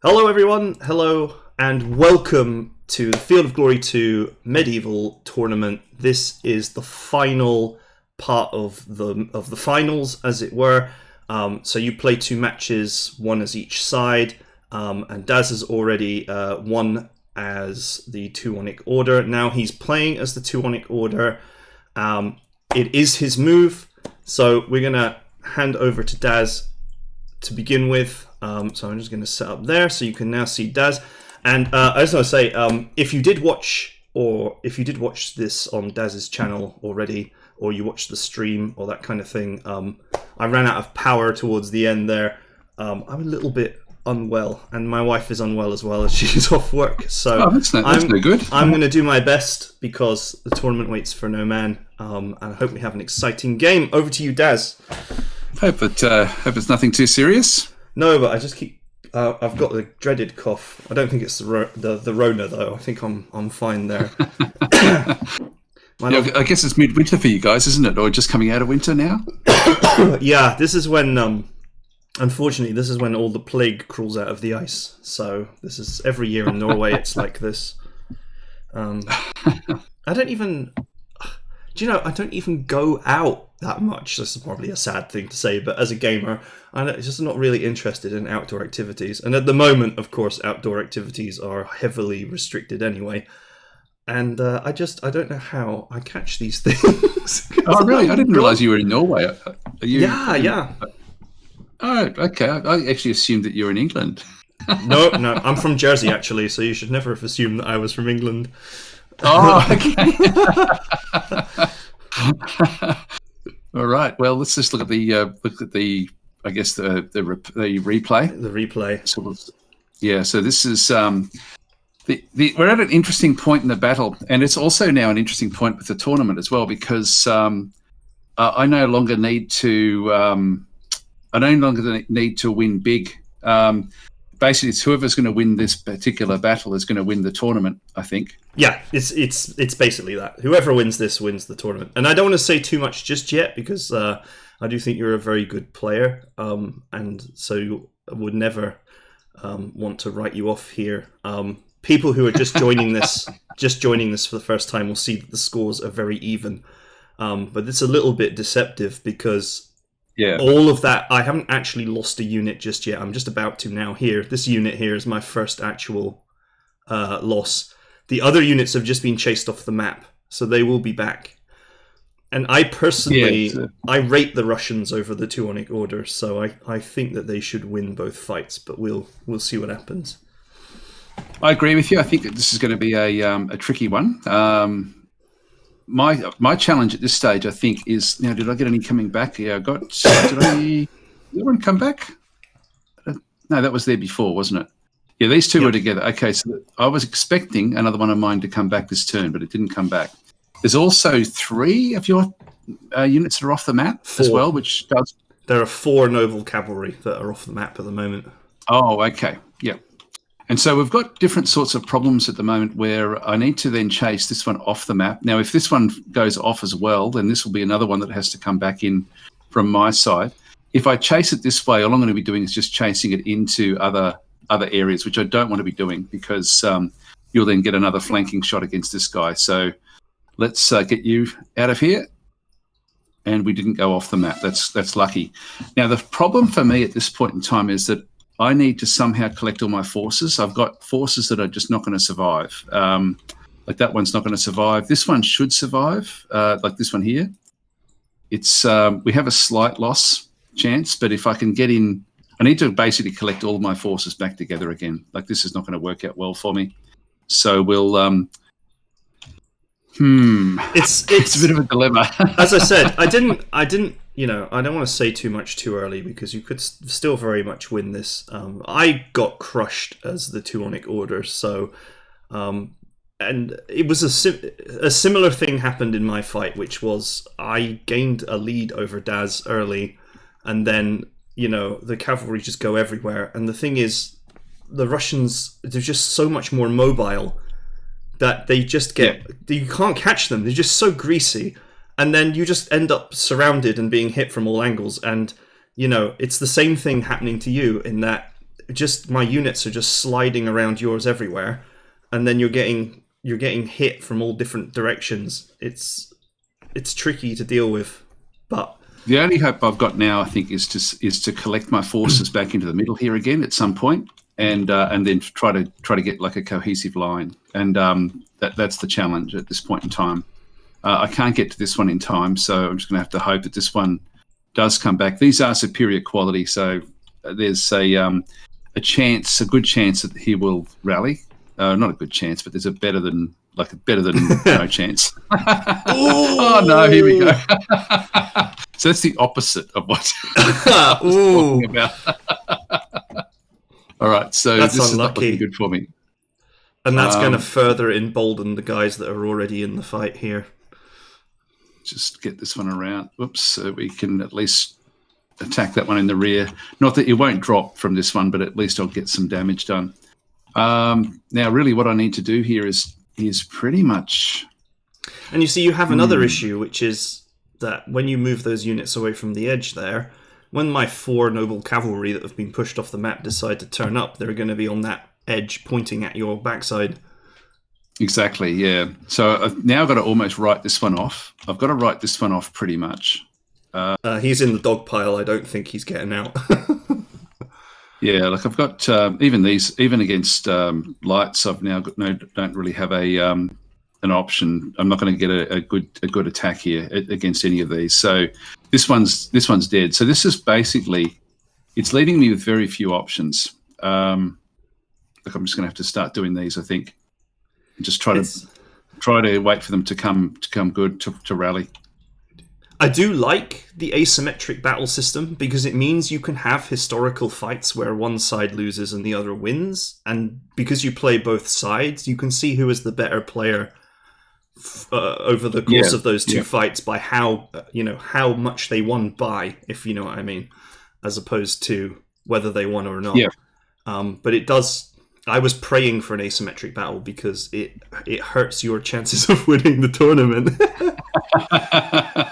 Hello, everyone. Hello, and welcome to the Field of Glory 2 Medieval Tournament. This is the final part of the finals, as it were. So you play two matches, one as each side, and Daz has already won as the Teutonic Order. Now he's playing as the Teutonic Order. It is his move, so we're gonna hand over to Daz to begin with. So I'm just going to set up there so you can now see Daz. And I just want to say, if you did watch this on Daz's channel already, or you watched the stream or that kind of thing, I ran out of power towards the end there. I'm a little bit unwell, and my wife is unwell as well as she's off work. So that's no good. I'm going to do my best because the tournament waits for no man. And I hope we have an exciting game. Over to you, Daz. Hope it's nothing too serious. No, but I just keep. I've got the dreaded cough. I don't think it's the Rona though. I think I'm fine there. I guess it's midwinter for you guys, isn't it? Or just coming out of winter now? Yeah, this is when. Unfortunately, this is when all the plague crawls out of the ice. So this is every year in Norway. It's like this. I don't even. Do you know, I don't even go out that much. This is probably a sad thing to say, but as a gamer, I'm just not really interested in outdoor activities. And at the moment, of course, outdoor activities are heavily restricted anyway. And I don't know how I catch these things. Oh, really? I didn't realise you were in Norway. Are you, yeah. Oh, okay. I actually assumed that you were in England. No, I'm from Jersey, actually, so you should never have assumed that I was from England. Oh, okay. All right. Well, let's just look at the I guess the replay. The replay. Yeah. So this is we're at an interesting point in the battle, and it's also now an interesting point with the tournament as well because I no longer need to win big. Basically, it's whoever's going to win this particular battle is going to win the tournament, I think. Yeah, it's basically that. Whoever wins this wins the tournament. And I don't want to say too much just yet because I do think you're a very good player, and so I would never want to write you off here. People who are just joining this for the first time will see that the scores are very even, but it's a little bit deceptive because. Yeah. All of that, I haven't actually lost a unit just yet. I'm just about to now here. This unit here is my first actual loss. The other units have just been chased off the map, so they will be back. And I personally, I rate the Russians over the Teutonic Order, so I think that they should win both fights, but we'll see what happens. I agree with you. I think that this is going to be a tricky one. My challenge at this stage, I think, is now. Did I get any coming back? Yeah, I got. Did anyone come back? No, that was there before, wasn't it? Yeah, these two were together. Okay, so I was expecting another one of mine to come back this turn, but it didn't come back. There's also 3 of your units that are off the map as well, which does. There are 4 noble cavalry that are off the map at the moment. Oh, okay, yeah. And so we've got different sorts of problems at the moment where I need to then chase this one off the map. Now, if this one goes off as well, then this will be another one that has to come back in from my side. If I chase it this way, all I'm going to be doing is just chasing it into other areas, which I don't want to be doing because you'll then get another flanking shot against this guy. So let's get you out of here. And we didn't go off the map. That's lucky. Now, the problem for me at this point in time is that I need to somehow collect all my forces. I've got forces that are just not going to survive. Like that one's not going to survive. This one should survive, like this one here. It's we have a slight loss chance, but if I can get in, I need to basically collect all of my forces back together again. Like this is not going to work out well for me. So we'll. It's a bit of a dilemma. As I said, I didn't. You know, I don't want to say too much too early because you could still very much win this. I got crushed as the Teutonic Order, so and it was a similar thing happened in my fight, which was I gained a lead over Daz early, and then the cavalry just go everywhere. And the thing is, the Russians, they're just so much more mobile that they just get you can't catch them. They're just so greasy. And then you just end up surrounded and being hit from all angles. And, it's the same thing happening to you in that just my units are just sliding around yours everywhere, and then you're getting hit from all different directions. It's tricky to deal with, but the only hope I've got now, I think, is to collect my forces back into the middle here again at some point, and then try to get like a cohesive line, and that's the challenge at this point in time. I can't get to this one in time, so I'm just going to have to hope that this one does come back. These are superior quality, so there's a good chance that he will rally. Not a good chance, but there's a better than no chance. Oh no, here we go. So that's the opposite of what I was talking about. All right, so that's this unlucky. is not looking good for me. And that's going to further embolden the guys that are already in the fight here. Just get this one around. Whoops, so we can at least attack that one in the rear. Not that it won't drop from this one, but at least I'll get some damage done. Now, really what I need to do here is pretty much... And you see, you have another issue, which is that when you move those units away from the edge there, when my 4 noble cavalry that have been pushed off the map decide to turn up, they're going to be on that edge pointing at your backside. Exactly, yeah. So now I've got to almost write this one off. I've got to write this one off pretty much. He's in the dog pile. I don't think he's getting out. Yeah, like I've got even against lights, I've now got don't really have an option. I'm not going to get a good attack here against any of these. So this one's dead. So this is basically, it's leaving me with very few options. Look, I'm just going to have to start doing these, I think. Just try to wait for them to come good to rally. I do like the asymmetric battle system because it means you can have historical fights where one side loses and the other wins, and because you play both sides, you can see who is the better player over the course of those two fights by how much they won by, if you know what I mean, as opposed to whether they won or not. Yeah. But it does. I was praying for an asymmetric battle because it hurts your chances of winning the tournament.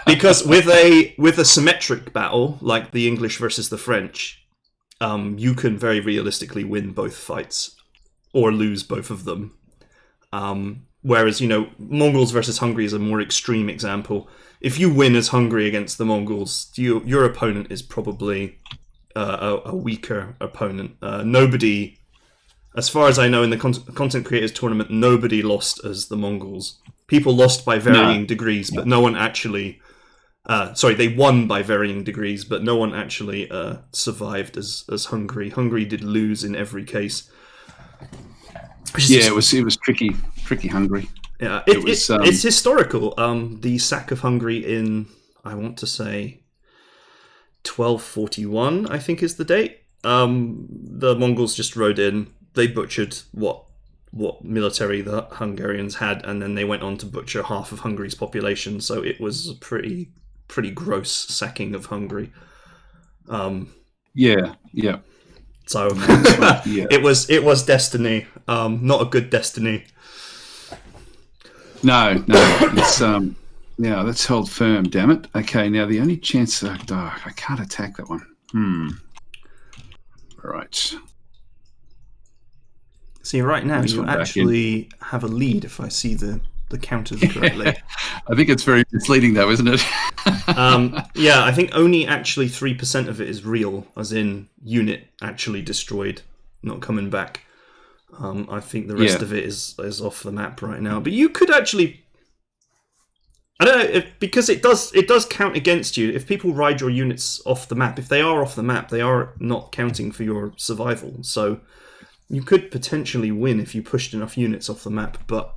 Because with a symmetric battle like the English versus the French, you can very realistically win both fights or lose both of them. Whereas Mongols versus Hungary is a more extreme example. If you win as Hungary against the Mongols, your opponent is probably a weaker opponent. Nobody. As far as I know, in the Content Creators Tournament, nobody lost as the Mongols. People lost by varying degrees, but no one actually... they won by varying degrees, but no one actually survived as Hungary. Hungary did lose in every case. It was tricky Hungary. Yeah, it's historical. The sack of Hungary in, I want to say, 1241, I think is the date. The Mongols just rode in. They butchered what military the Hungarians had, and then they went on to butcher half of Hungary's population. So it was a pretty gross sacking of Hungary. Yeah. So it was destiny, not a good destiny. No, it's that's held firm. Damn it. Okay, now the only chance I can't attack that one. All right. See, right now you actually have a lead if I see the counters correctly. I think it's very misleading though, isn't it? Yeah, I think only actually 3% of it is real, as in unit actually destroyed, not coming back. I think the rest of it is off the map right now. But you could actually... I don't know, because it does count against you. If people ride your units off the map, if they are off the map, they are not counting for your survival. So... you could potentially win if you pushed enough units off the map, but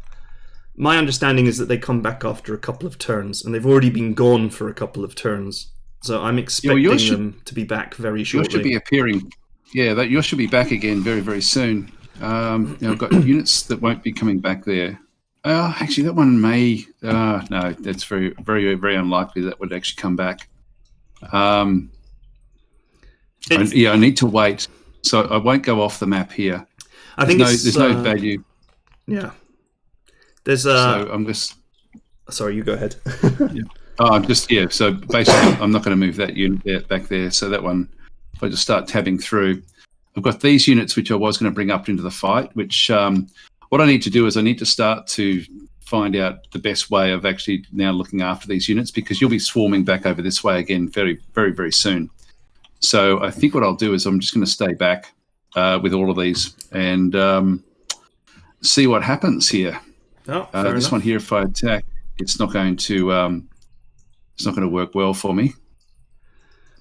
my understanding is that they come back after a couple of turns, and they've already been gone for a couple of turns. So I'm expecting them to be back very shortly. Yours should be appearing. Yeah, yours should be back again very, very soon. I've got units that won't be coming back there. Actually, that one may... no, that's very, very, very unlikely that would actually come back. I need to wait. So I won't go off the map here. I think there's no value. Yeah. There's So I'm just... Sorry, you go ahead. So basically, I'm not going to move that unit back there. So that one, if I just start tabbing through, I've got these units which I was going to bring up into the fight, which what I need to do is I need to start to find out the best way of actually now looking after these units, because you'll be swarming back over this way again very, very, very soon. So I think what I'll do is I'm just going to stay back with all of these and see what happens here. Oh, this one here, if I attack, it's not going to work well for me.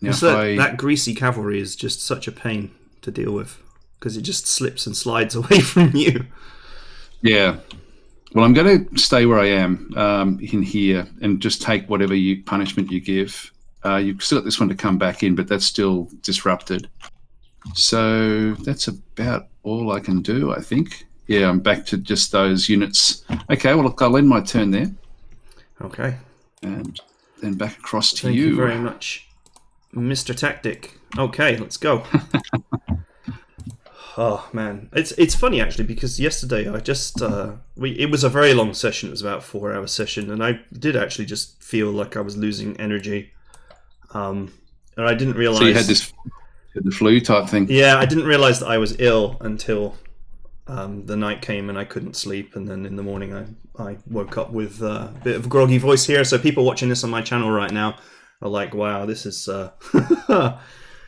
Now, that greasy cavalry is just such a pain to deal with because it just slips and slides away from you. Yeah. Well, I'm going to stay where I am in here and just take whatever punishment you give. You've still got this one to come back in, but that's still disrupted. So that's about all I can do, I think. Yeah, I'm back to just those units. Okay, well, look, I'll end my turn there. Okay. And then back across to Thank you very much, Mr. Tactic. Okay, let's go. Oh man, it's funny actually, because yesterday I just it was a very long session. It was about a 4-hour session, and I did actually just feel like I was losing energy, and I didn't realize. So you had the flu type thing. Yeah, I didn't realize that I was ill until the night came and I couldn't sleep, and then in the morning I woke up with a bit of a groggy voice here. So people watching this on my channel right now are like, "Wow, this is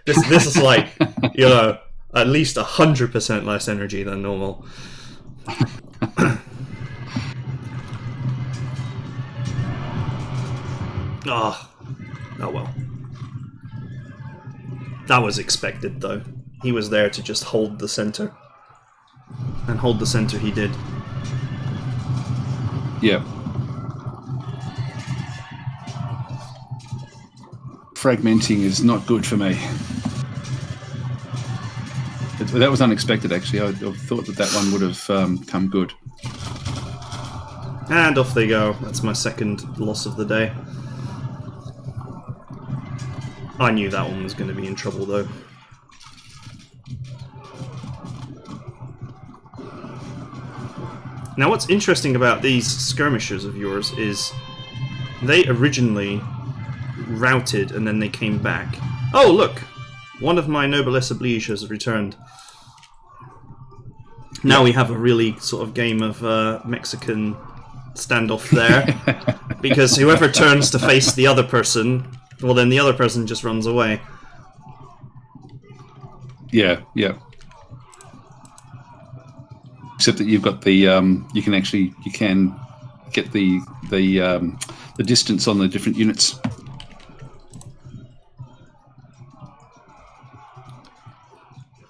this is like, you know, at least 100% less energy than normal." Oh well. That was expected, though. He was there to just hold the center. And hold the center he did. Yeah. Fragmenting is not good for me. That was unexpected, actually. I thought that one would have come good. And off they go. That's my second loss of the day. I knew that one was going to be in trouble, though. Now, what's interesting about these skirmishers of yours is they originally routed and then they came back. Oh, look! One of my noblesse oblige has returned. Now we have a really sort of game of Mexican standoff there. Because whoever turns to face the other person, well, then the other person just runs away. Yeah, yeah. Except that you've got the you can get the distance on the different units.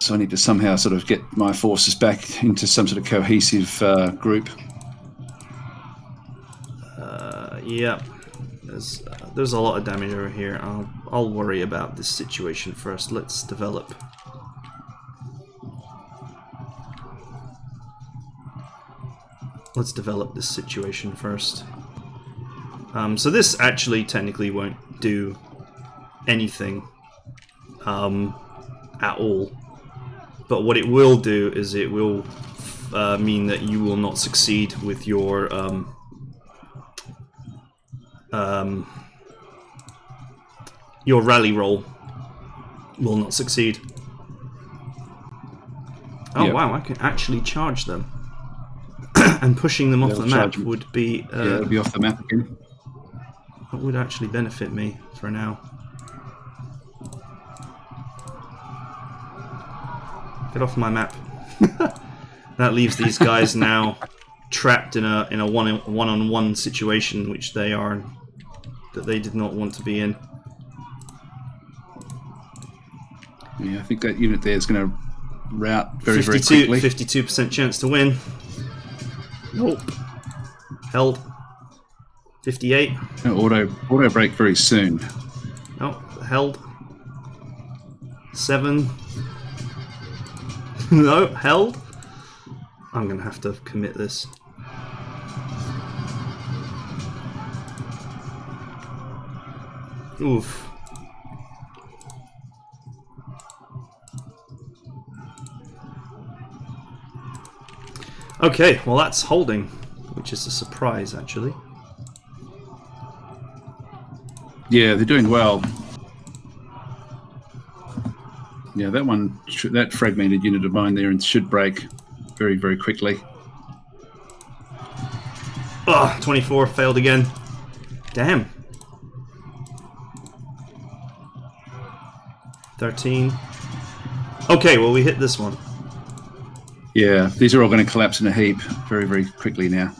So I need to somehow sort of get my forces back into some sort of cohesive group. Yeah, there's a lot of damage over here. I'll worry about this situation first. Let's develop. Let's develop this situation first. So this actually technically won't do anything at all. But what it will do is it will mean that you will not succeed with your rally roll. Will not succeed. Oh Yep. wow! I can actually charge them. And pushing them off the map would be... yeah, it'll be off the map again. That would actually benefit me for now. Get off my map. That leaves these guys now trapped in a one-on-one situation, which they did not want to be in. Yeah, I think that unit there is going to rout very, very quickly. 52% chance to win. Nope. Held. 58. Auto break very soon. Oh, held. 7. No, held. I'm gonna have to commit this. Oof. Okay, well that's holding, which is a surprise actually. Yeah, they're doing well. Yeah, that fragmented unit of mine there should break very, very quickly. Oh, 24 failed again. Damn. 13. Okay, well, we hit this one. Yeah, these are all going to collapse in a heap very, very quickly now.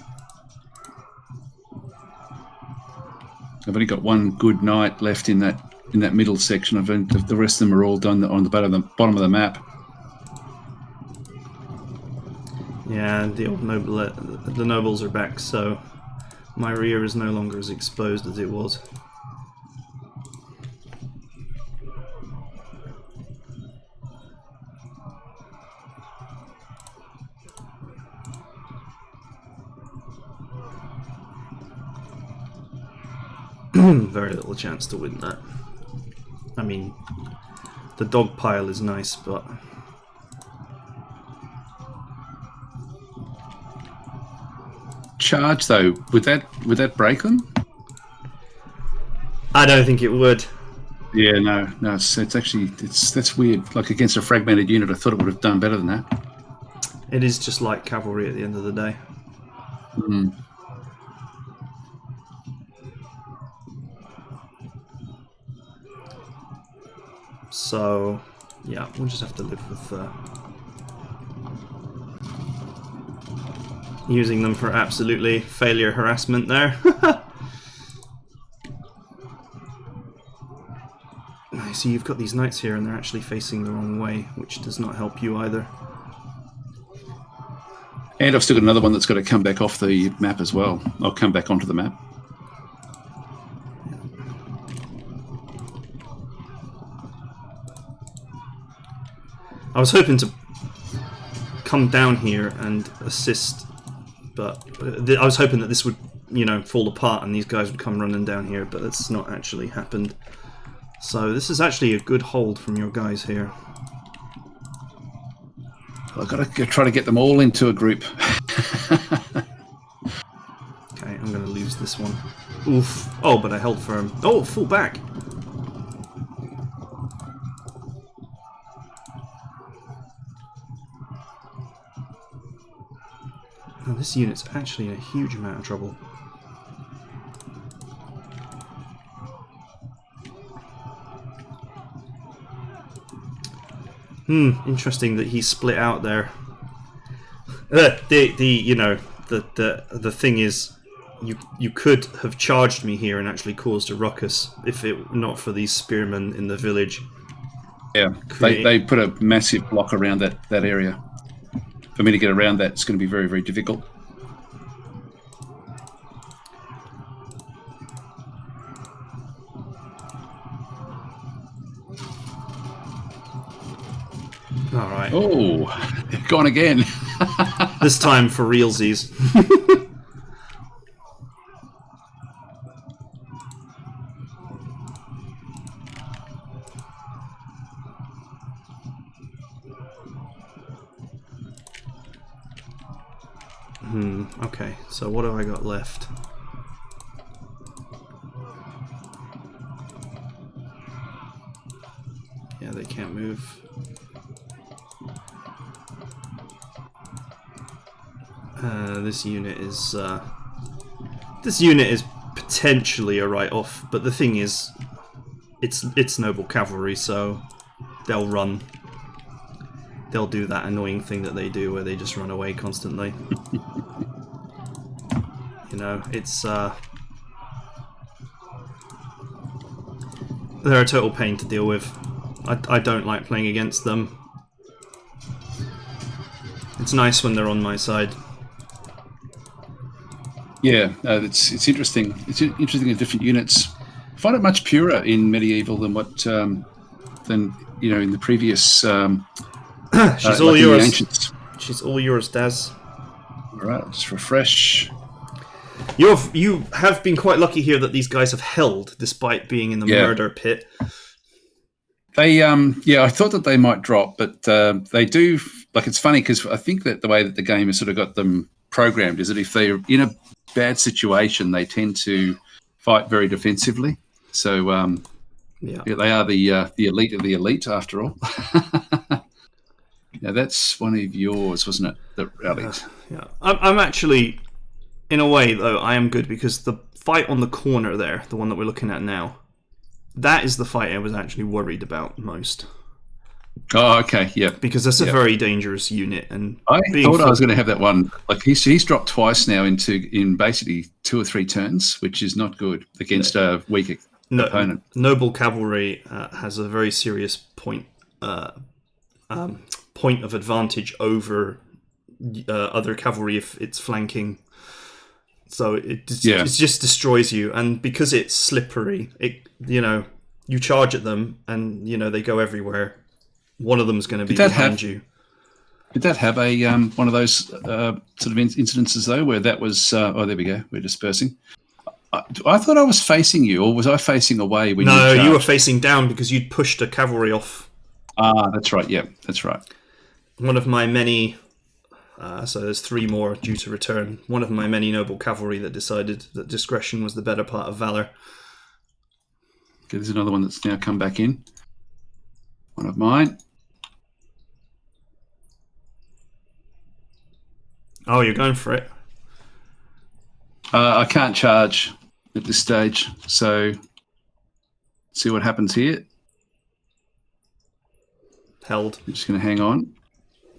I've only got one good knight left in that middle section. The rest of them are all done on the bottom of the map. Yeah, the old the nobles are back, so my rear is no longer as exposed as it was. Very little chance to win that. I mean, the dog pile is nice, but charge though, would that break them? I don't think it would. Yeah, no, it's actually that's weird. Like against a fragmented unit, I thought it would have done better than that. It is just like cavalry at the end of the day. Mm. So, yeah, we'll just have to live with using them for absolutely failure harassment there. So you've got these knights here and they're actually facing the wrong way, which does not help you either. And I've still got another one that's got to come back off the map as well. I'll come back onto the map. I was hoping to come down here and assist, but I was hoping that this would, fall apart and these guys would come running down here, but that's not actually happened. So this is actually a good hold from your guys here. I've got to try to get them all into a group. Okay, I'm going to lose this one. Oof. Oh, but I held firm. Oh, fall back. Oh, this unit's actually in a huge amount of trouble. Interesting that he split out there. The thing is, you could have charged me here and actually caused a ruckus if it not for these spearmen in the village. Yeah, they put a massive block around that area. For me to get around that, it's going to be very, very difficult. Alright. Oh, gone again. This time for realsies. Okay, so what have I got left? Yeah, they can't move. This unit is potentially a write-off, but the thing is, it's noble cavalry, so they'll run. They'll do that annoying thing that they do, where they just run away constantly. It's they're a total pain to deal with. I don't like playing against them. It's nice when they're on my side. Yeah, it's interesting. It's interesting in different units. I find it much purer in medieval than what in the previous. She's all yours. She's all yours, Daz. All right, let's refresh. You have been quite lucky here that these guys have held, despite being in the murder pit. They, I thought that they might drop, but they do. Like, it's funny because I think that the way that the game has sort of got them programmed is that if they're in a bad situation, they tend to fight very defensively. So Yeah. Yeah, they are the elite of the elite, after all. Now that's one of yours, wasn't it? That rallied. Yeah. I'm actually, in a way, though, I am good because the fight on the corner there, the one that we're looking at now, that is the fight I was actually worried about most. Oh, okay, yeah. Because that's a Yep. very dangerous unit, and I thought I was going to have that one. Like he's dropped twice now in basically 2 or 3 turns, which is not good against a weaker opponent. Noble Cavalry has a very serious point of advantage over other cavalry if it's flanking. So it just destroys you, and because it's slippery, you charge at them, and they go everywhere. One of them is going to be behind you. Did that have a one of those sort of incidences though, where that was? Oh, there we go. We're dispersing. I thought I was facing you, or was I facing away when you charged? No, you were facing down because you'd pushed a cavalry off. Ah, that's right. Yeah, that's right. One of my many. So there's 3 more due to return. One of my many noble cavalry that decided that discretion was the better part of valor. Okay, there's another one that's now come back in. One of mine. Oh, you're going for it? I can't charge at this stage, so see what happens here. Held. I'm just going to hang on.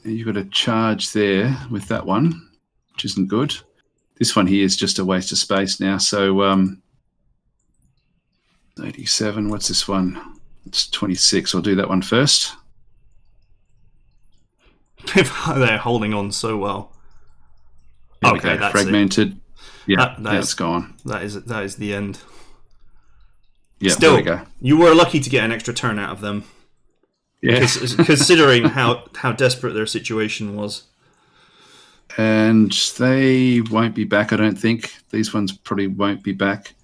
And you've got a charge there with that one, which isn't good. This one here is just a waste of space now. So 87, what's this one? It's 26. I'll do that one first. They're holding on so well. There okay, that's fragmented. It. Yeah, that's gone. That is the end. Yeah, still, there we go. You were lucky to get an extra turn out of them. Yeah, considering how desperate their situation was. And they won't be back, I don't think. These ones probably won't be back.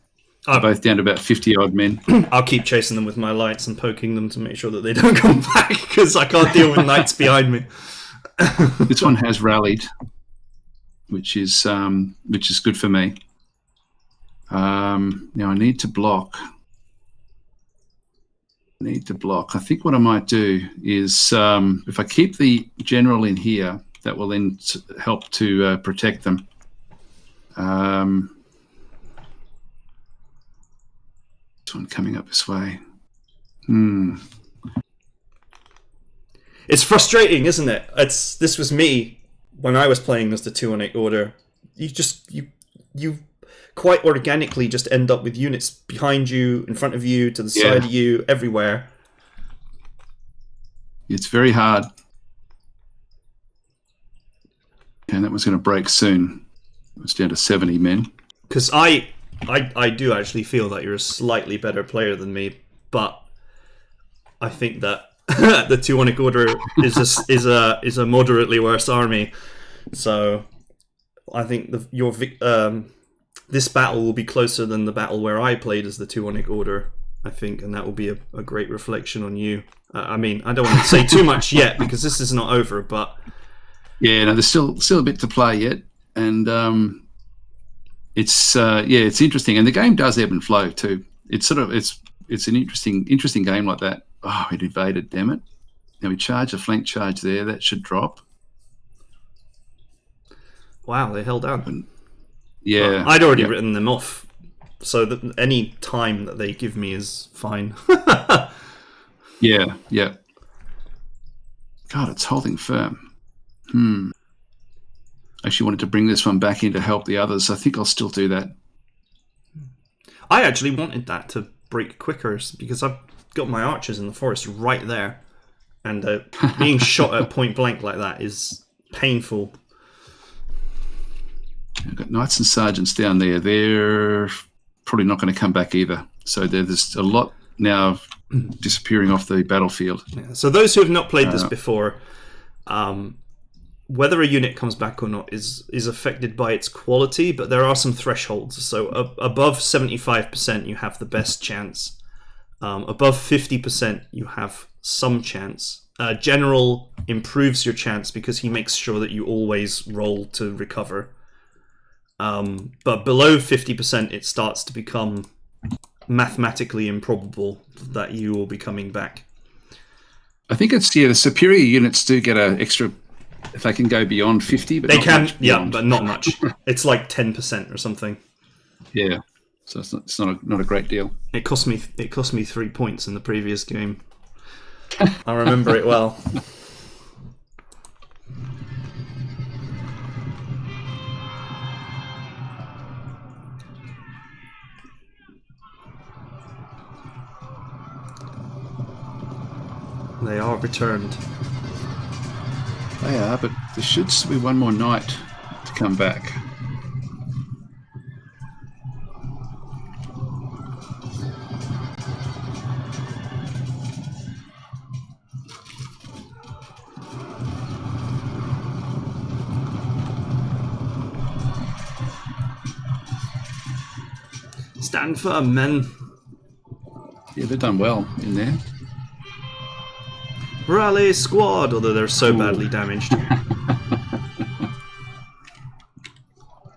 They're both down to about 50-odd men. I'll keep chasing them with my lights and poking them to make sure that they don't come back, because I can't deal with knights behind me. This one has rallied, which is good for me. Now I need to block. I think what I might do is if I keep the general in here, that will then help to protect them. This one coming up this way. It's frustrating, isn't it? This was me when I was playing as the 2-1-8 order. You quite organically just end up with units behind you, in front of you, to the side of you, everywhere. It's very hard. And that one's going to break soon. It's down to 70 men. Because I do actually feel that you're a slightly better player than me, but I think that the 2-1-8 order is a moderately worse army. So I think this battle will be closer than the battle where I played as the 2-1-8 order, I think, and that will be a great reflection on you. I mean, I don't want to say too much yet because this is not over, but yeah, no, there's still a bit to play yet, and it's interesting, and the game does ebb and flow too. It's an interesting game like that. Oh, it invaded, damn it! Now we charge a flank charge there. That should drop. Wow, they held down. Yeah, I'd already written them off, so that any time that they give me is fine. Yeah. God, it's holding firm. Actually wanted to bring this one back in to help the others. I think I'll still do that. I actually wanted that to break quicker because I've got my archers in the forest right there, and being shot at point blank like that is painful. I've got knights and sergeants down there. They're probably not going to come back either. So there's a lot now disappearing off the battlefield. Yeah. So those who have not played this before, whether a unit comes back or not is affected by its quality, but there are some thresholds. So above 75%, you have the best chance. Above 50%, you have some chance. General improves your chance because he makes sure that you always roll to recover. But below 50%, it starts to become mathematically improbable that you will be coming back. I think it's the superior units do get an extra if they can go beyond 50, but They not can, much yeah, beyond. but not much. It's like 10% or something. Yeah, so it's not a great deal. It cost me 3 points in the previous game. I remember it well. They are returned. They are, but there should still be one more knight to come back. Stand firm, men. Yeah, they've done well in there. Rally squad, although they're so badly damaged.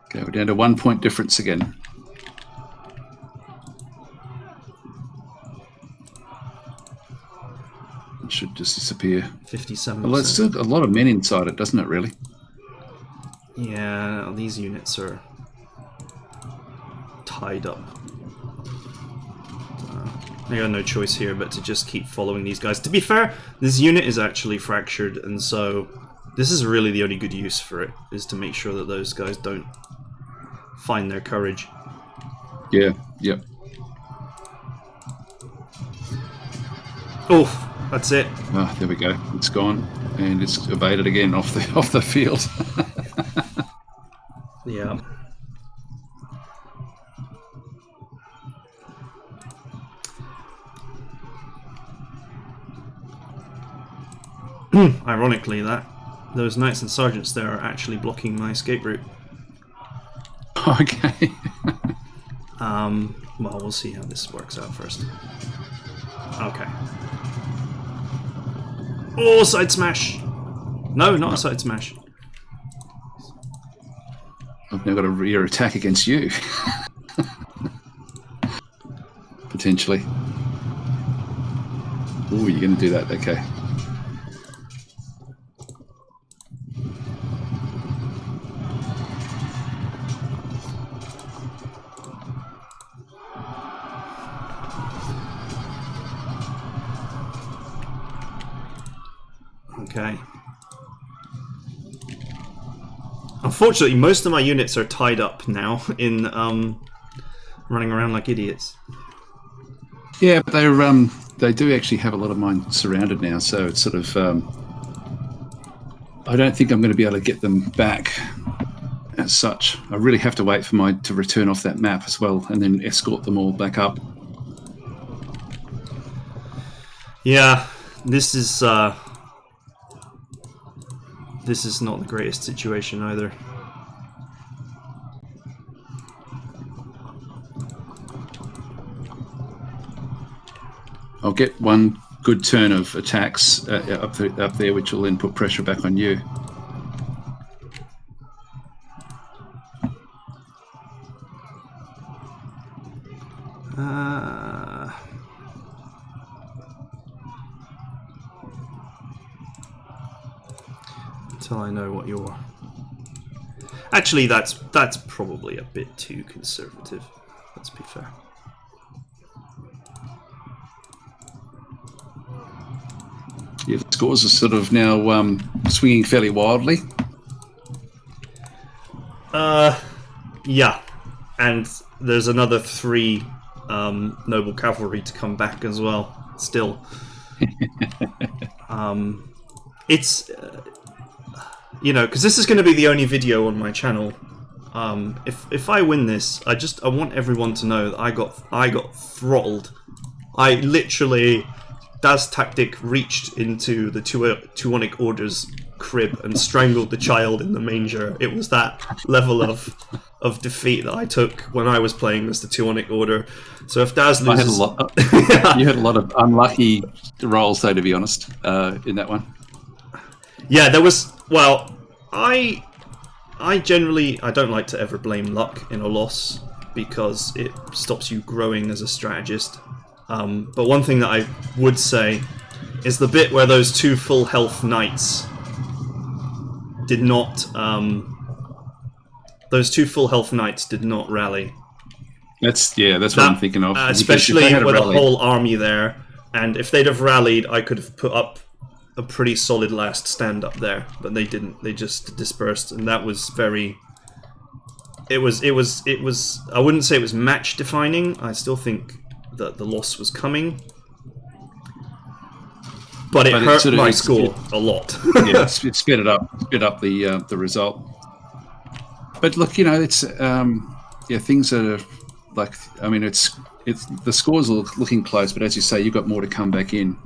Okay, we're down to 1 point difference again. It should just disappear. 57%. Well, there's still a lot of men inside it, doesn't it, really? Yeah, these units are tied up. I got no choice here but to just keep following these guys. To be fair, this unit is actually fractured, and so this is really the only good use for it, is to make sure that those guys don't find their courage. Yeah, yep. Oh, that's it. Ah, there we go. It's gone, and it's evaded again off the field. Yeah. Ironically, those knights and sergeants there are actually blocking my escape route. Okay. Well, we'll see how this works out first. Okay. Oh, side smash! No, not a side smash. I've now got a rear attack against you. Potentially. Oh, you're going to do that? Okay. Okay. Unfortunately, most of my units are tied up now in running around like idiots. Yeah, but they do actually have a lot of mine surrounded now, so it's sort of I don't think I'm going to be able to get them back as such. I really have to wait for mine to return off that map as well, and then escort them all back up. Yeah, this is not the greatest situation either. I'll get one good turn of attacks up there, which will then put pressure back on you. Until I know what you're... Actually, that's probably a bit too conservative. Let's be fair. Yeah, the scores are sort of now swinging fairly wildly. Yeah, and there's another 3 noble cavalry to come back as well. Still, it's you know, because this is going to be the only video on my channel. If I win this, I want everyone to know that I got throttled. I literally, Das Tactic reached into the Teutonic Order's crib and strangled the child in the manger. It was that level of defeat that I took when I was playing as the Teutonic Order. So if Daz loses... You had a lot of unlucky rolls, though, to be honest, in that one. Yeah, there was... Well, I generally... I don't like to ever blame luck in a loss. because it stops you growing as a strategist. But one thing that I would say is the bit where those 2 full health knights did not. Those 2 full health knights did not rally. That's what I'm thinking of. Especially with a whole army there, and if they'd have rallied, I could have put up a pretty solid last stand up there. But they didn't. They just dispersed, and that was very. It was. I wouldn't say it was match defining. I still think that the loss was coming. But it hurt my score a lot. Yeah, it sped up the result. But look, it's things are like, I mean, it's the scores are looking close, but as you say, you've got more to come back in.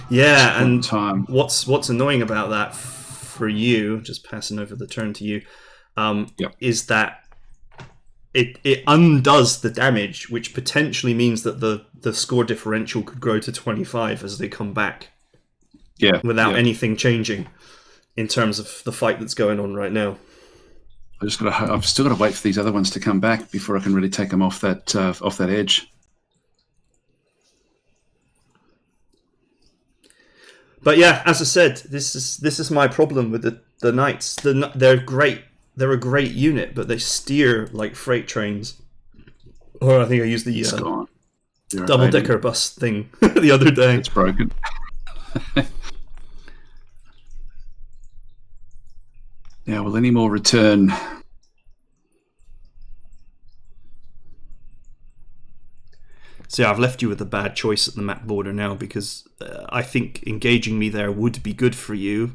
Yeah, and what's annoying about that for you, just passing over the turn to you, is that it undoes the damage, which potentially means that the score differential could grow to 25 as they come back. Yeah. Without anything changing in terms of the fight that's going on right now. I've still got to wait for these other ones to come back before I can really take them off that edge. But yeah, as I said, this is my problem with the knights. They're great. They're a great unit, but they steer like freight trains. Or I think I used the double-decker bus thing the other day. It's broken. Yeah, will any more return? So yeah, I've left you with a bad choice at the map border now because I think engaging me there would be good for you,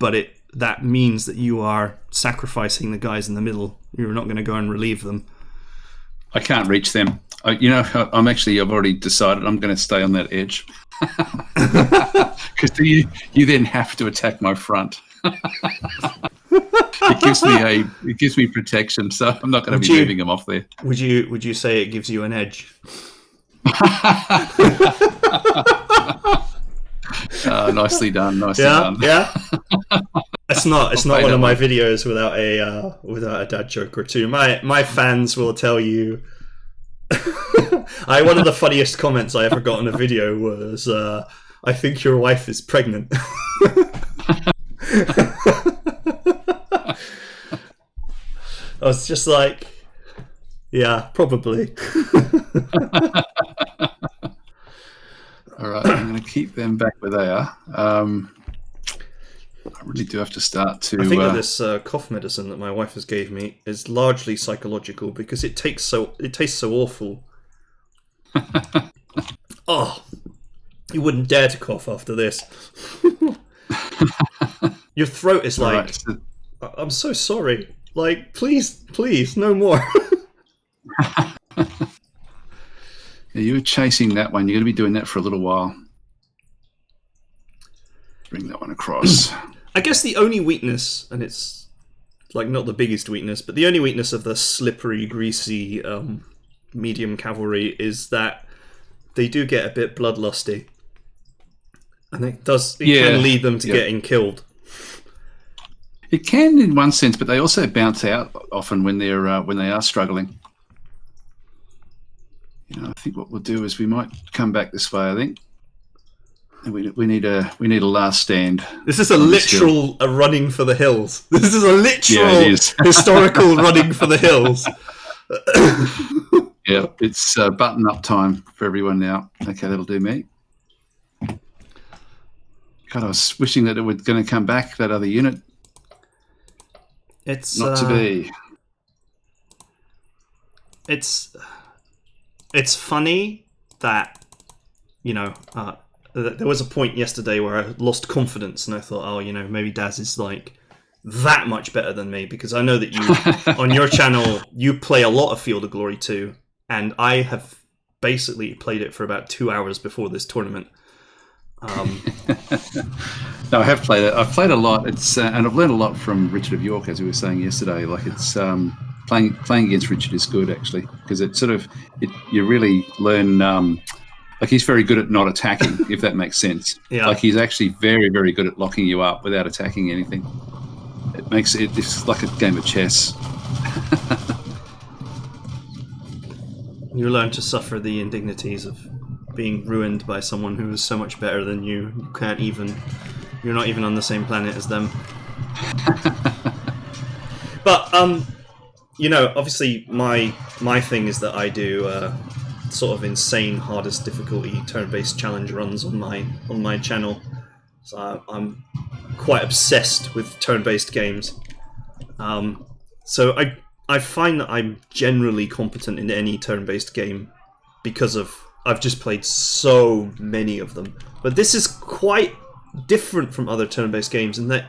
but that means that you are sacrificing the guys in the middle. You're not going to go and relieve them. I can't reach them. I've already decided I'm going to stay on that edge because you then have to attack my front. It gives me protection, so I'm not going to be moving them off there. Would you say it gives you an edge? Nicely done. Nicely done. Yeah. It's not one of my videos without a dad joke or two. My fans will tell you. One of the funniest comments I ever got in a video was, "I think your wife is pregnant." I was just like, yeah, probably. All right, I'm going to keep them back where they are. I really do have to start to... I think that this cough medicine that my wife has gave me is largely psychological because it tastes so awful. Oh, you wouldn't dare to cough after this. Your throat is like, right, so... I'm so sorry. Like, please, no more. You were chasing that one. You're going to be doing that for a little while. Bring that one across. I guess the only weakness, and it's like not the biggest weakness, but the only weakness of the slippery, greasy medium cavalry is that they do get a bit bloodlusty. And it can lead them to getting killed. It can in one sense, but they also bounce out often when they are struggling. I think what we'll do is we might come back this way. I think we need a last stand. This is a literal running for the hills. This is a literal historical running for the hills. Yeah, it's button up time for everyone now. Okay, that'll do me. God, I was wishing that it was going to come back, that other unit. It's not to be. It's funny that, there was a point yesterday where I lost confidence and I thought, maybe Daz is like that much better than me, because I know that you, on your channel, you play a lot of Field of Glory 2, and I have basically played it for about 2 hours before this tournament. No, I have played it. I've played a lot. It's and I've learned a lot from Richard of York, as we were saying yesterday. Like it's playing against Richard is good actually, because it sort of you really learn. Like he's very good at not attacking, if that makes sense. Yeah. Like he's actually very, very good at locking you up without attacking anything. It's like a game of chess. You learn to suffer the indignities of being ruined by someone who is so much better than you. You're not even on the same planet as them. But obviously my thing is that I do sort of insane hardest difficulty turn-based challenge runs on my channel. So I'm quite obsessed with turn-based games. So I find that I'm generally competent in any turn-based game because I've just played so many of them. But this is quite different from other turn-based games in that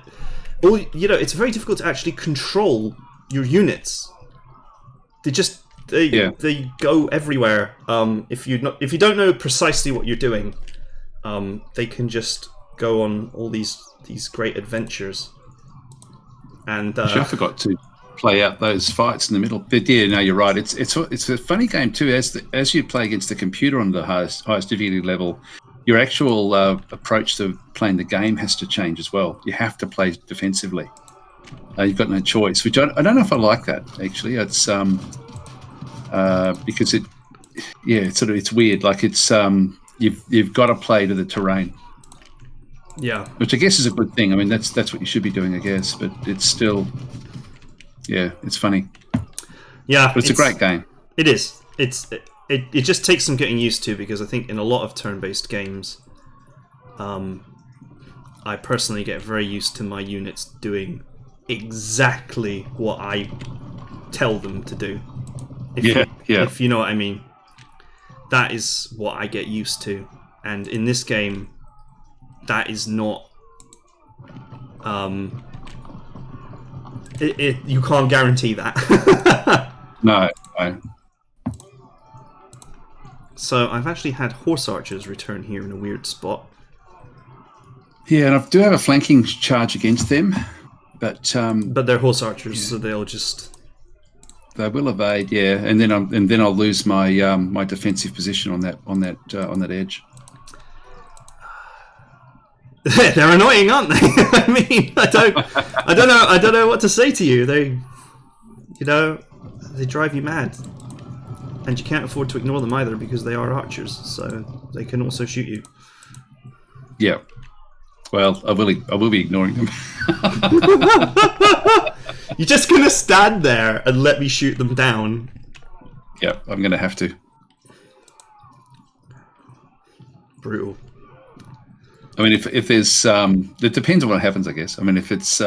it's very difficult to actually control your units. They go everywhere. If you don't know precisely what you're doing, they can just go on all these great adventures. And I forgot to play out those fights in the middle. But yeah, no, you're right. It's a funny game too. As you play against the computer on the highest difficulty level, your actual approach to playing the game has to change as well. You have to play defensively. You've got no choice. Which I don't know if I like that actually. It's because it's weird. Like it's you've got to play to the terrain. Yeah, which I guess is a good thing. I mean, that's what you should be doing, I guess. But it's still, it's funny. Yeah, but it's a great game. It is. It just takes some getting used to because I think in a lot of turn-based games, I personally get very used to my units doing exactly what I tell them to do. If you know what I mean. That is what I get used to, and in this game, that is not. You can't guarantee that. No. So I've actually had horse archers return here in a weird spot. Yeah, and I do have a flanking charge against them, but they're horse archers, so they'll just. They will evade, yeah, and then I'll lose my my defensive position on that edge. They're annoying, aren't they? I mean, I don't know what to say to you. They drive you mad, and you can't afford to ignore them either because they are archers, so they can also shoot you. Yeah. Well, I will be ignoring them. You're just gonna stand there and let me shoot them down? Yeah, I'm gonna have to. Brutal. I mean, if there's it depends on what happens, I guess. I mean, if it's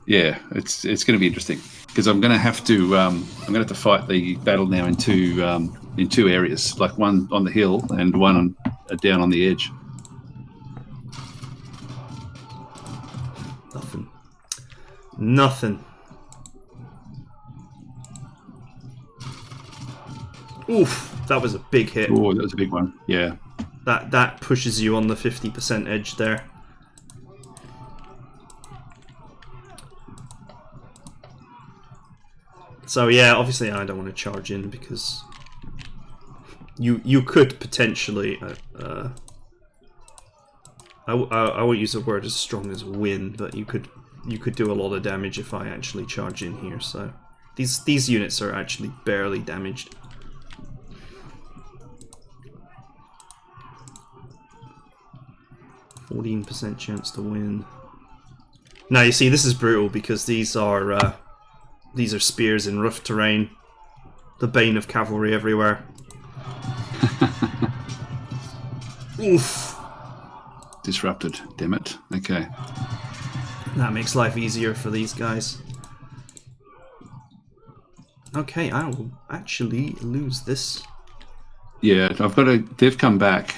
it's going to be interesting because I'm going to have to fight the battle now in two areas, like one on the hill and one down on the edge. Nothing. Oof, that was a big hit. Oh, that was a big one. Yeah. That pushes you on the 50% edge there. So yeah, obviously I don't want to charge in because you could potentially I won't use a word as strong as win, but you could do a lot of damage if I actually charge in here. So these units are actually barely damaged. %14 chance to win. Now you see, this is brutal because these are spears in rough terrain, the bane of cavalry everywhere. Oof. Disrupted, damn it. Okay. That makes life easier for these guys. Okay, I will actually lose this. Yeah, they've come back.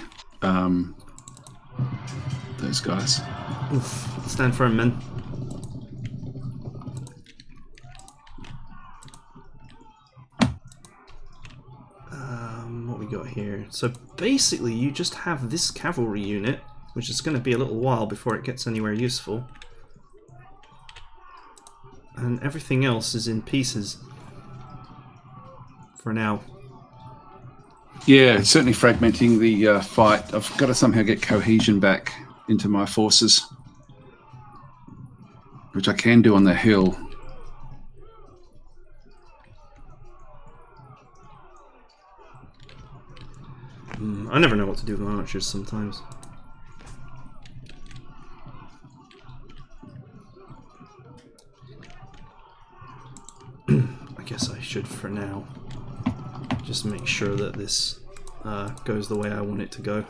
Those guys. Oof. Stand firm, men. What we got here? So basically, you just have this cavalry unit, which is going to be a little while before it gets anywhere useful. And everything else is in pieces. For now. Yeah, it's certainly fragmenting the fight. I've got to somehow get cohesion back into my forces, which I can do on the hill. I never know what to do with my archers sometimes. I guess I should, for now, just make sure that this goes the way I want it to go.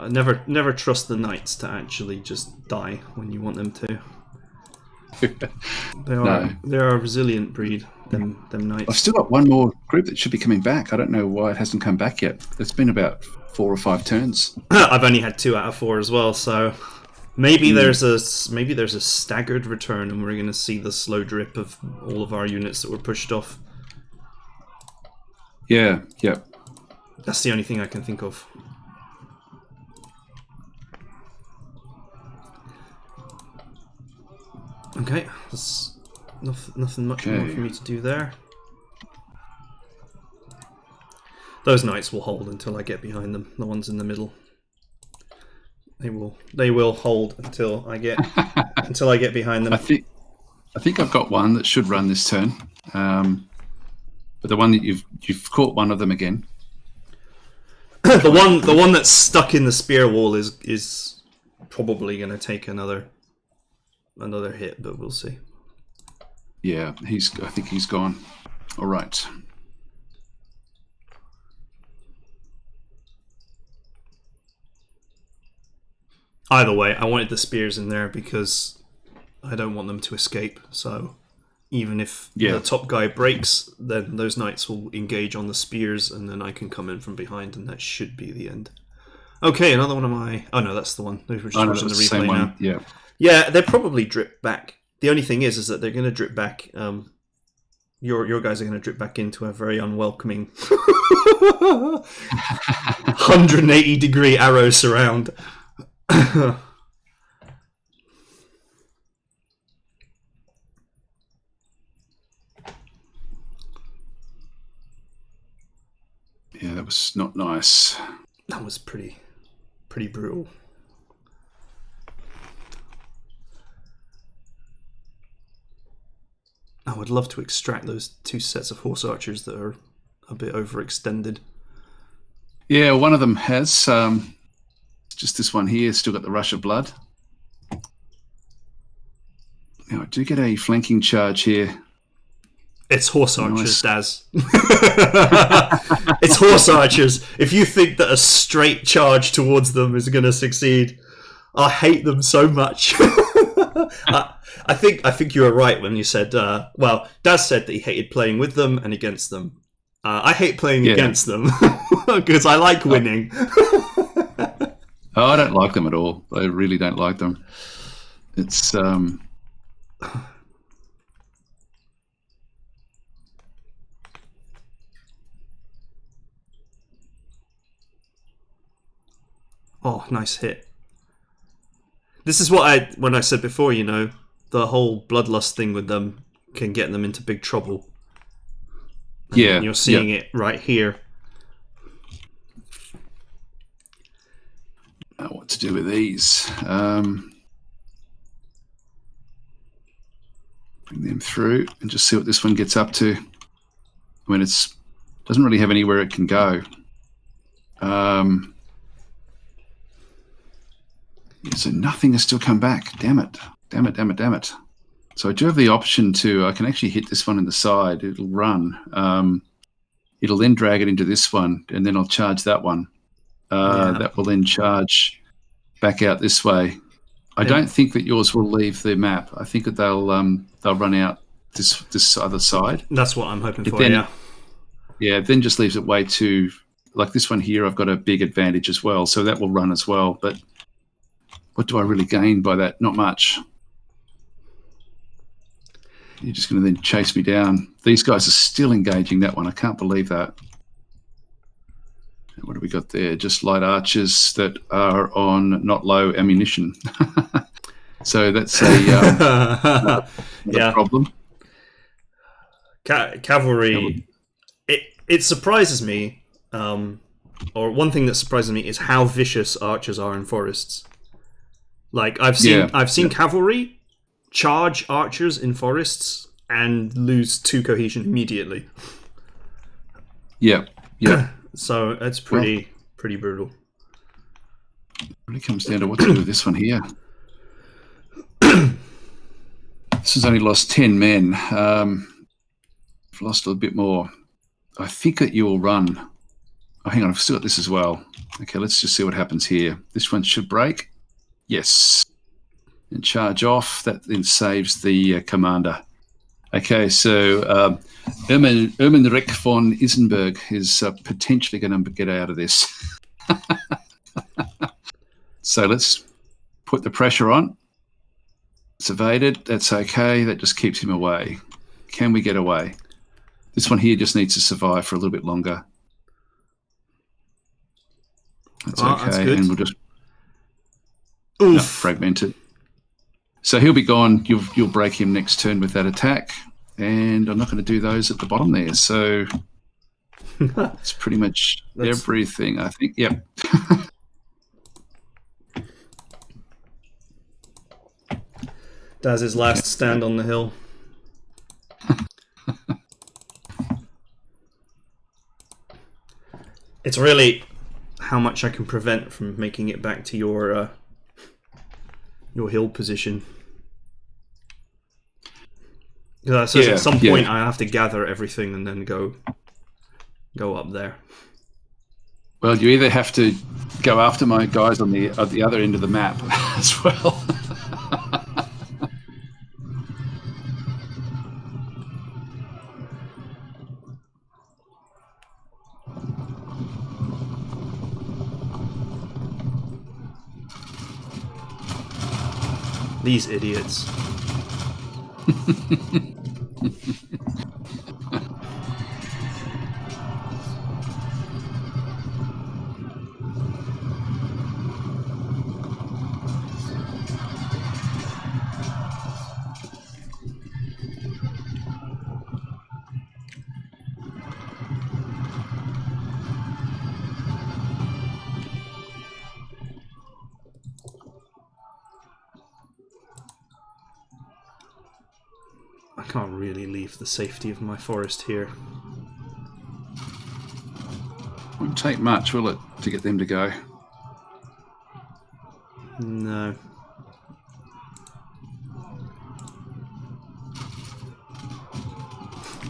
Never trust the knights to actually just die when you want them to. They are a resilient breed, them knights. I've still got one more group that should be coming back. I don't know why it hasn't come back yet. It's been about 4 or 5 turns. I've only had 2 out of 4 as well, so maybe there's a staggered return, and we're going to see the slow drip of all of our units that were pushed off. Yeah. That's the only thing I can think of. Okay, there's nothing much more for me to do there. Those knights will hold until I get behind them. The ones in the middle, they will hold until I get behind them. I think I've got one that should run this turn, but the one that you've caught one of them again. the one that's stuck in the spear wall is probably going to take another hit, but we'll see. Yeah, I think he's gone. All right. Either way, I wanted the spears in there because I don't want them to escape. So even if the top guy breaks, then those knights will engage on the spears, and then I can come in from behind, and that should be the end. Okay, another one of my... Oh no, that's the one. We're just watching the replay now. Yeah. Yeah, they'll probably drip back. The only thing is that they're going to drip back. Your guys are going to drip back into a very unwelcoming 180-degree arrow surround. Yeah, that was not nice. That was pretty brutal. I would love to extract those 2 sets of horse archers that are a bit overextended. Yeah, one of them has. Just this one here, still got the rush of blood. Now, I do get a flanking charge here. It's horse archers, Daz. It's horse archers. If you think that a straight charge towards them is going to succeed, I hate them so much. I think you were right when you said, well, Daz said that he hated playing with them and against them. I hate playing against them because I like winning. Oh, I don't like them at all. I really don't like them. It's Oh, nice hit. This is what when I said before, you know, the whole bloodlust thing with them can get them into big trouble. And you're seeing it right here. What to do with these? Bring them through and just see what this one gets up to. I mean, it's doesn't really have anywhere it can go. So nothing has still come back. Damn it. So I do have the option I can actually hit this one in the side. It'll run. It'll then drag it into this one, and then I'll charge that one. That will then charge back out this way. I don't think that yours will leave the map. I think that they'll run out this other side. That's what I'm hoping for, Yeah, it then just leaves it way too... Like this one here, I've got a big advantage as well, so that will run as well. But what do I really gain by that? Not much. You're just going to then chase me down. These guys are still engaging that one. I can't believe that. What do we got there? Just light archers that are on not low ammunition. So that's a problem. Cavalry. It surprises me, or one thing that surprises me is how vicious archers are in forests. Like I've seen cavalry charge archers in forests and lose 2 cohesion immediately. Yeah. So it's pretty brutal. It really comes down to what to do with this one here. This has only lost 10 men. I've lost a little bit more. I think that you will run. Oh, hang on, I've still got this as well. Okay, let's just see what happens here. This one should break. Yes. And charge off. That then saves the commander. Okay, so Ermenrich von Isenberg is potentially going to get out of this. So let's put the pressure on. It's evaded. That's okay. That just keeps him away. Can we get away? This one here just needs to survive for a little bit longer. That's okay. That's good. And we'll just fragment it. So he'll be gone. You'll break him next turn with that attack. And I'm not going to do those at the bottom there. So that's pretty much everything, I think. Yep. Daz's last stand on the hill. It's really how much I can prevent from making it back to your hill position. Because at some point I have to gather everything and then go up there. Well, you either have to go after my guys on the other end of the map as well. These idiots. I can't really leave the safety of my forest here. Won't take much, will it, to get them to go? No.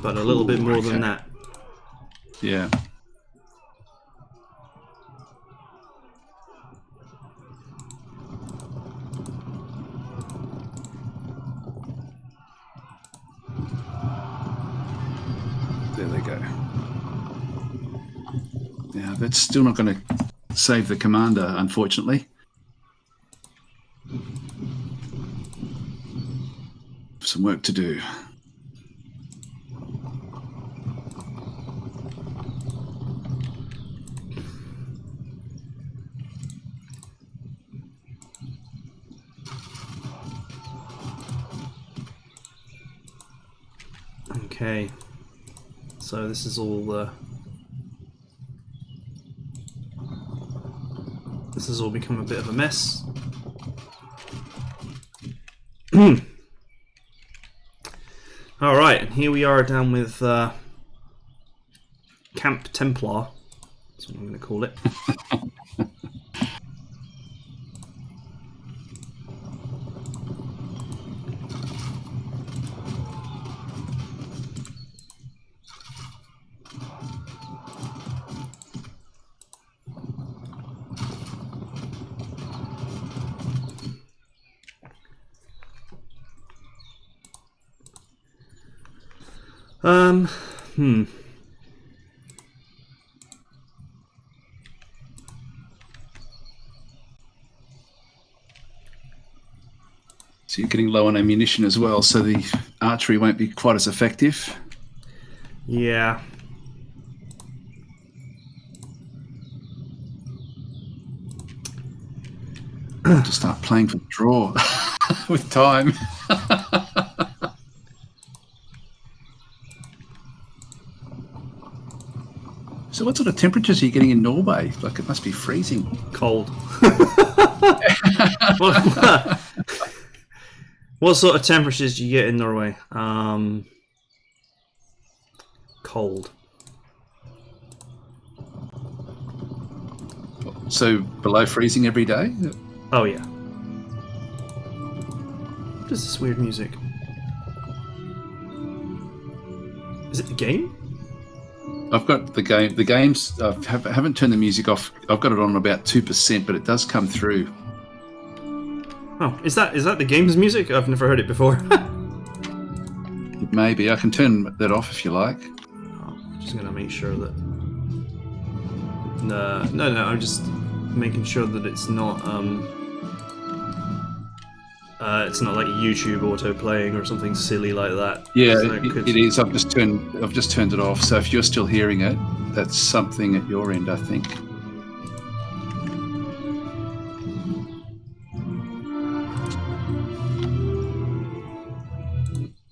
But a little bit more than that. Yeah. There they go. Now, that's still not going to save the commander, unfortunately. Some work to do. Okay. So this is all this has all become a bit of a mess. All right, and here we are down with Camp Templar. That's what I'm going to call it. So you're getting low on ammunition as well, so the archery won't be quite as effective. Yeah. To start playing for the draw with time. So what sort of temperatures are you getting in Norway? Like, it must be freezing. Cold. What sort of temperatures do you get in Norway? Cold. So below freezing every day? Oh yeah. What is this weird music? Is it the game? I've got the game. The games. I haven't turned the music off. I've got it on about 2%, but it does come through. Oh, is that the game's music? I've never heard it before. Maybe I can turn that off if you like. I'm just gonna make sure that. No. I'm just making sure that it's not like YouTube auto playing or something silly like that. Yeah, So it is. I've just turned it off. So if you're still hearing it, that's something at your end, I think.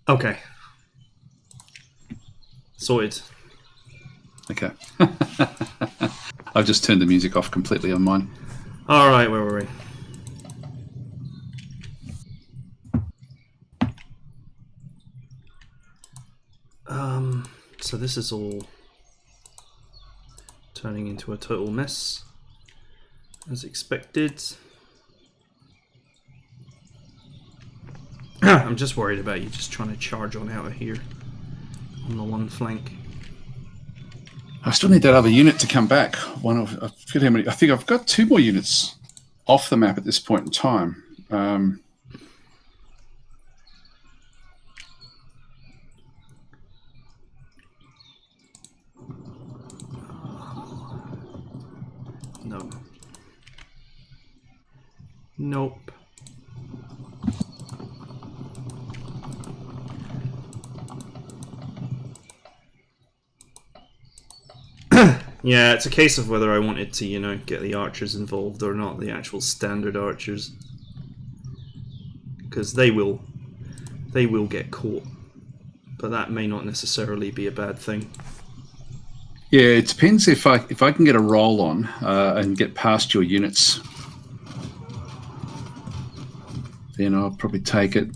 Okay. Sorted. Okay. I've just turned the music off completely on mine. All right, where were we? So this is all turning into a total mess, as expected. I'm just worried about you just trying to charge on out of here on the one flank. I still need that other unit to come back. I forget how many. I think I've got 2 more units off the map at this point in time. No. Nope. Yeah, it's a case of whether I wanted to, get the archers involved or not, the actual standard archers. Because they will get caught. But that may not necessarily be a bad thing. Yeah, it depends if I can get a roll on and get past your units. Then I'll probably take it.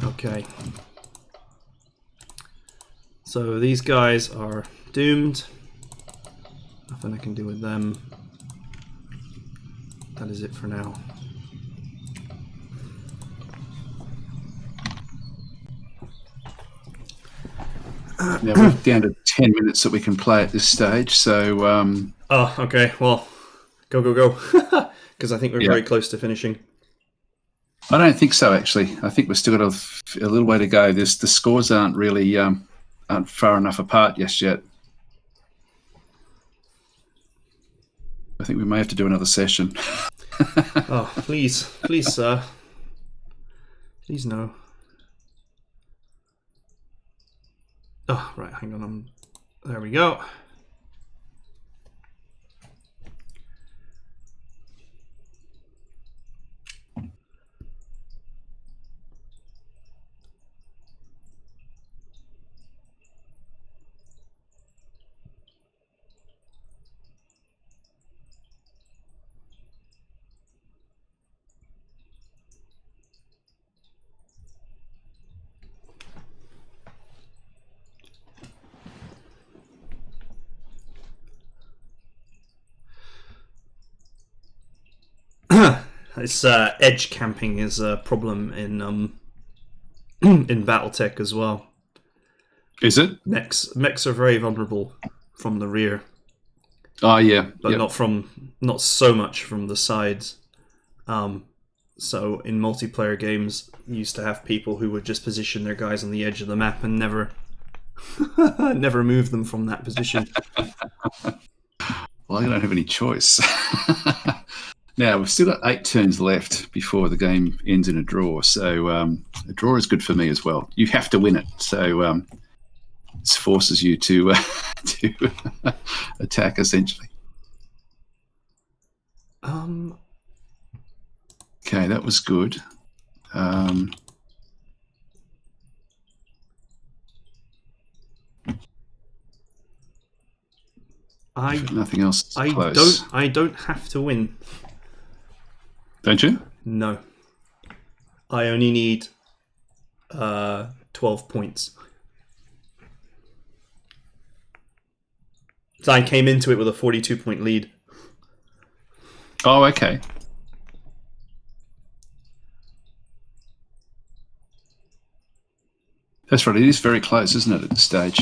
Okay. So these guys are doomed. Nothing I can do with them. That is it for now. Now we're down to 10 minutes that we can play at this stage. So. Oh, okay. Well, go. Because I think we're very close to finishing. I don't think so, actually. I think we've still got a little way to go. The scores aren't really aren't far enough apart just yet. I think we may have to do another session. Oh, please, sir. Please no. Oh, right, hang on. There we go. This edge camping is a problem in in BattleTech as well. Is it? Mechs are very vulnerable from the rear. Oh yeah, but not so much from the sides. So in multiplayer games, you used to have people who would just position their guys on the edge of the map and never move them from that position. Well, I don't have any choice. Now, we've still got 8 turns left before the game ends in a draw. So a draw is good for me as well. You have to win it. So it forces you to attack, essentially. Okay, that was good. Nothing else is close. I don't have to win. Don't you? No. I only need 12 points. So I came into it with a 42-point lead. Oh, okay. That's right. It is very close, isn't it, at this stage?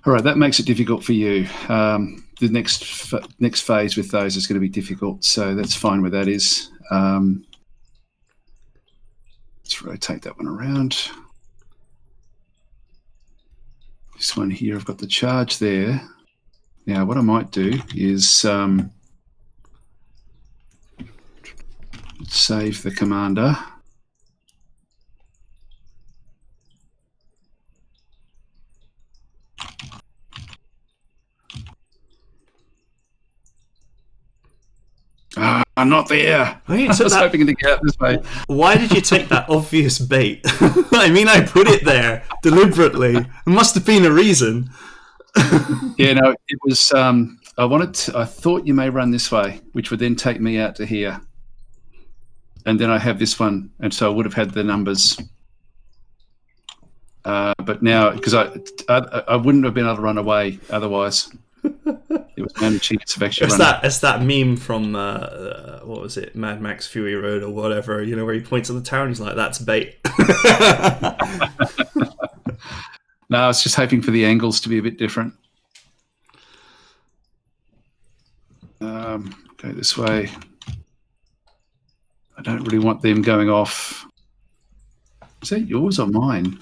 All right, that makes it difficult for you. The next phase with those is going to be difficult, so that's fine where that is. Let's rotate that one around. This one here, I've got the charge there. Now, what I might do is save the commander. I'm not there. I was hoping to get out this way. Why did you take that obvious bait? I mean, I put it there deliberately. There must have been a reason. Yeah, no, it was. I thought you may run this way, which would then take me out to here, and then I have this one, and so I would have had the numbers. But now, because I wouldn't have been able to run away otherwise. It was my only chance of actually running. It's that meme from what was it, Mad Max Fury Road or whatever, you know, where he points at the tower and he's like, "That's bait." No, I was just hoping for the angles to be a bit different. Go this way. I don't really want them going off. Is that yours or mine?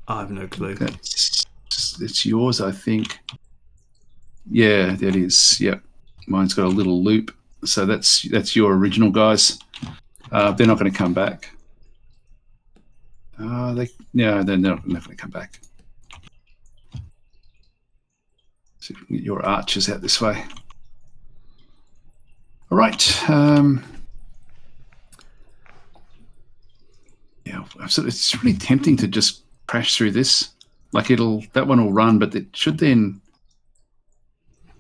I have no clue. It's yours, I think. Yeah, that is. Yep, mine's got a little loop. So that's your original guys. They're not going to come back. They're not going to come back. See if we can get your archers out this way. All right. Yeah, absolutely. It's really tempting to just crash through this. Like that one will run, but it should then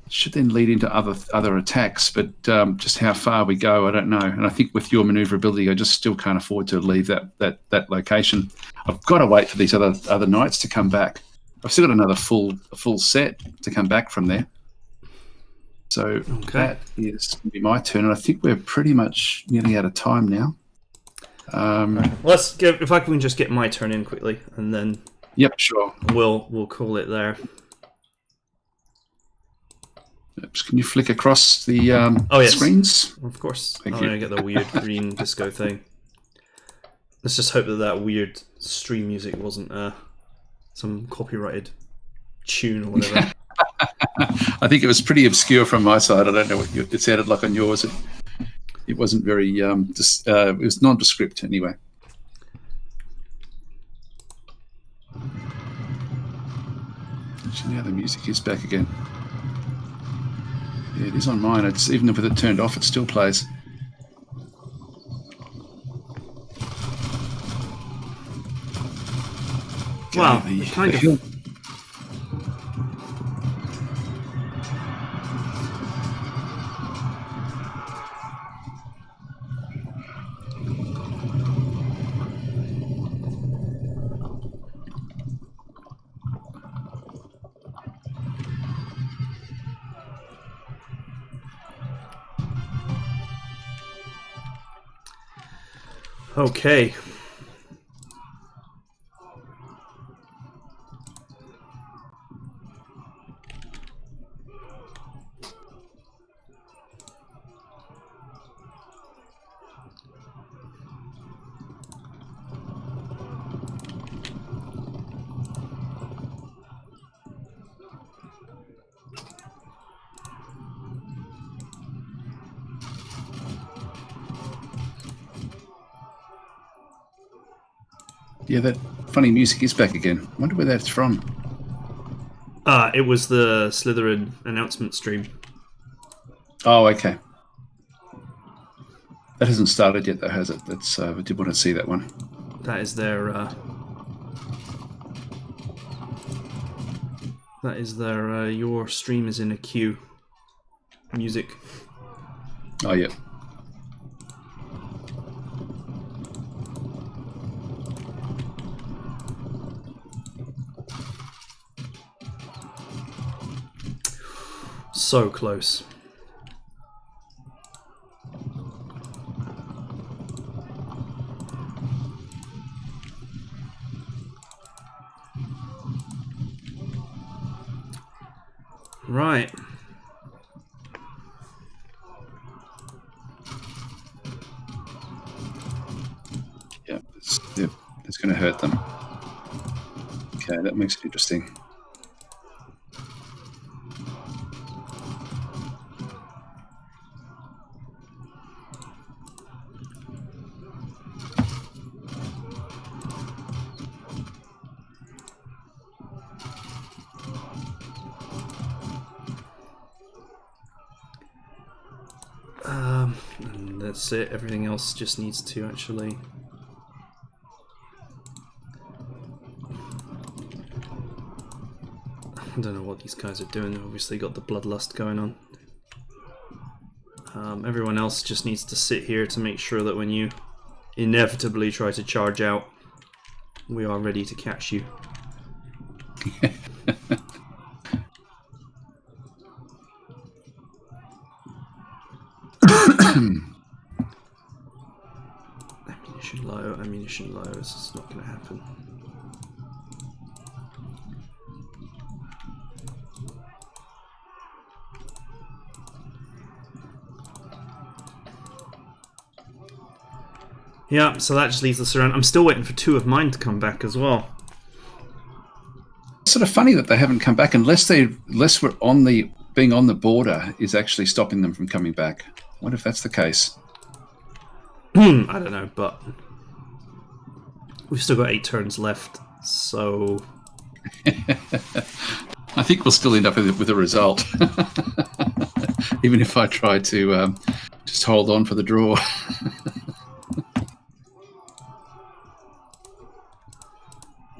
lead into other attacks. But just how far we go, I don't know. And I think with your maneuverability, I just still can't afford to leave that location. I've got to wait for these other knights to come back. I've still got another full set to come back from there. So That is going to be my turn, and I think we're pretty much nearly out of time now. Right. Let's give. If I can just get my turn in quickly, and then. Yep, sure. We'll call it there. Oops, can you flick across the screens? Of course. Thank I'm you. going to get the weird green disco thing. Let's just hope that weird stream music wasn't some copyrighted tune or whatever. I think it was pretty obscure from my side. I don't know what it sounded like on yours. It wasn't very. It was nondescript anyway. Actually, now the music is back again. Yeah, it is on mine. It's even with it turned off, it still plays. Wow, kind of. Okay. Yeah, that funny music is back again. I wonder where that's from. It was the Slytherin announcement stream. Oh, okay. That hasn't started yet, though, has it? That's I did want to see that one. That is their. Your stream is in a queue. Music. Oh, yeah. So close. Right. Yeah, it's going to hurt them. Okay, that makes it interesting. And that's it. Everything else just needs to actually... I don't know what these guys are doing. They've obviously got the bloodlust going on. Everyone else just needs to sit here to make sure that when you inevitably try to charge out, we are ready to catch you. Ammunition low. This is not going to happen. Yeah, so that just leaves us around. I'm still waiting for 2 of mine to come back as well. It's sort of funny that they haven't come back unless we're on the being on the border is actually stopping them from coming back. I wonder if that's the case. I don't know, but we've still got 8 turns left, so I think we'll still end up with a result, even if I try to just hold on for the draw.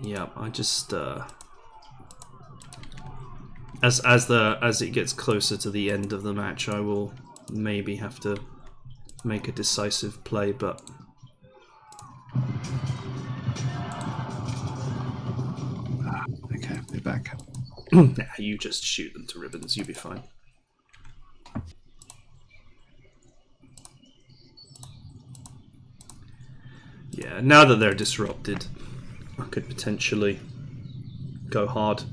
Yeah, I just as it gets closer to the end of the match, I will maybe have to make a decisive play, but okay, they're back. Nah, you just shoot them to ribbons, you'll be fine. Yeah, now that they're disrupted, I could potentially go hard,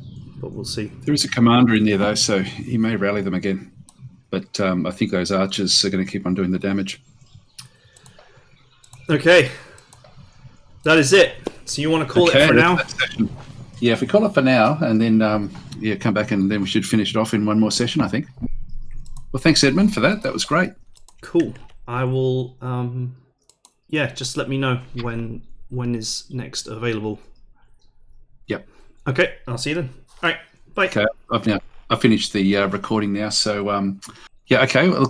but we'll see. There is a commander in there, though, so he may rally them again. But I think those archers are going to keep on doing the damage. Okay. That is it. So you want to call it for now? Yeah, if we call it for now, and then come back, and then we should finish it off in one more session, I think. Well, thanks, Edmund, for that. That was great. Cool. I will... just let me know when is next available. Yep. Okay, I'll see you then. All right, bye. Okay, I've finished the recording now, so okay. Well,